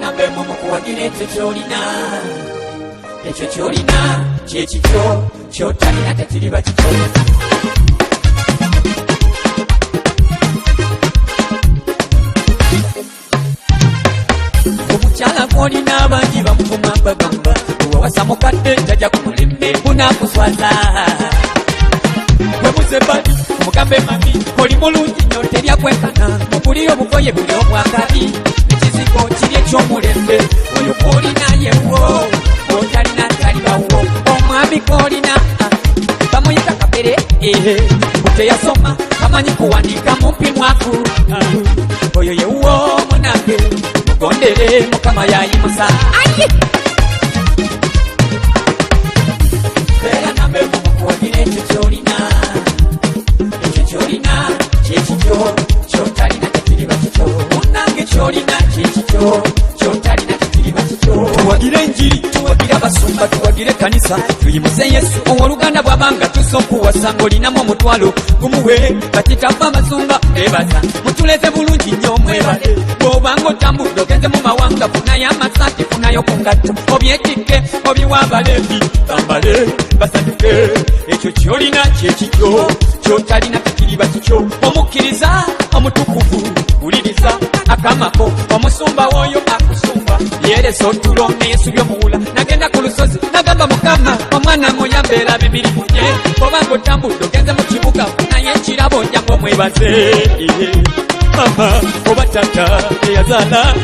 nambe mumukuwagira ekyo kyolina, ekyo kyolina kyekikyo, kyotalina tekiriba kikyo. Omukyala gwolina abangi bamuvuma bagamba wawasa mukadde tajja ku mulembe gunakuswaza. Gwe muzebali omugambe mami oli mulungi nnyo teryakwekana mubuli obugoye buli omwakali ekizigo kiri ekyomulembe oyo gwolina yewo otalina talibawo omwami gwolina bamuyita kapere teyasoma kamanyi kuwanika mumpi mwaku oyo yewo munange mugondere mukama yayimusa. Beera nambe mumukuwagira ekyo kyolina, ekyo kyolina kyekikyo, kyotalina tekiriba kikyo. Munnange kyolina kyekikyo, kyotalina tekiriba kikyo. Tuwagire enjiri, tuwagire abasumba, tuwagire kanisa, tuyimuze Yesu ow'oluganda bw'abanga tusa okuwasa ng'olinamu omutwalo gumuwe batitava amazumba bebaza mutuleze bulungi nnyo mwebale bw'obanga otambudde ogenze mu mawanga funayo amasaati funayo ku ngatto obyetikke obiwa abaleevi bambale basanyuke. Ekyo kyolina kyekikyo, kyotalina tekiriba kikyo. Omukkiriza omutukuvu wuliriza akamako omusumba w'oyo akusumba yeeresa otulo neyeesubye omuwula nagenda ku lusozi nagamba mukama omwana muyambeera bibiri munye obanga otambudde ogenze mu kibuga naye ekirabo ojjangu omwebaze mama oba tata eyazaala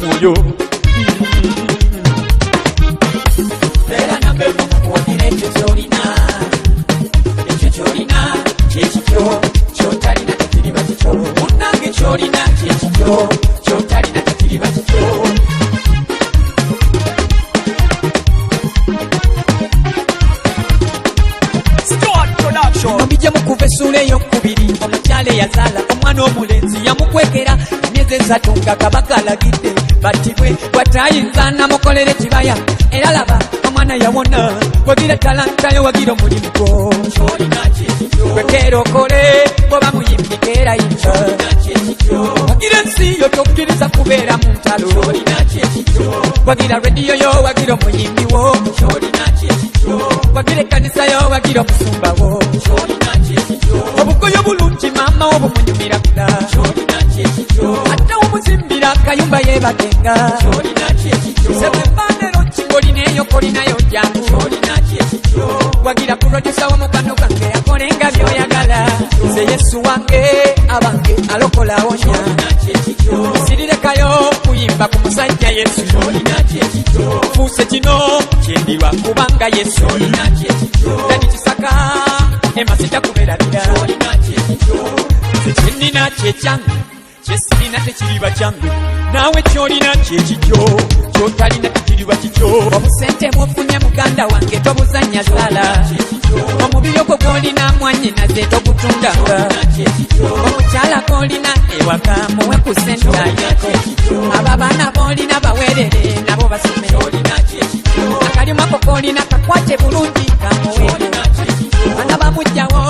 omwoyo. Beera nambe mumukuwagira ekyo kyolina, ekyo kyolina kyekikyo, kyotalina tekiriba kikyo. Munnange kyolina kyekikyo, kyotalina tekiriba kikyo. Mubijje mukuva essula ey'okubiri omukyala eyazaala omwana omulenzi yamukwekera emyezi 3 nga kabaka alagidde battibwe bw'atayinza namukolera ekibaya era laba omwana yawona. Wagira talanta yo wagira omulimu gwo, kwekera okole bw'oba muyimbi keerayinza. Wagira ensi yo tokkiriza kubeera mu ntalo, wagira rediyo yo wagira omuyimbi wo, wagira ekkanisa yo wagira omusumba wo. Obugoyo bulungi maama obumunyumira kula, ate omuzimbira akayumba yeebagenga. Sebwembanero kingolina eyo kolinayo jangu, wagira produsa w'omukano gange akolenga byoyagala. Nze Yesu wange abange alokola awonya, sirirekayo kuyimba ku musajja Yesu. Fuuse kino kyendirwa kubanga Yesu dani kisaka emasita kuberabira. Nze kyenina kyekyange kyesirina tekiriba kyange, naawe kyolina kyekikyo, kyotalina tekiriba kikyo. Obusente bw'ofunye muganda wange tobuzannya zaala, omubiri ogwo gw'olina mwannyinaze togutundanga, omukyala gw'olina ewaka muwe ku sentaayako, abo abaana b'olina baweerere nabo basome, akalimako k'olina kakwate bulungi kamuwe, bana bamugjawo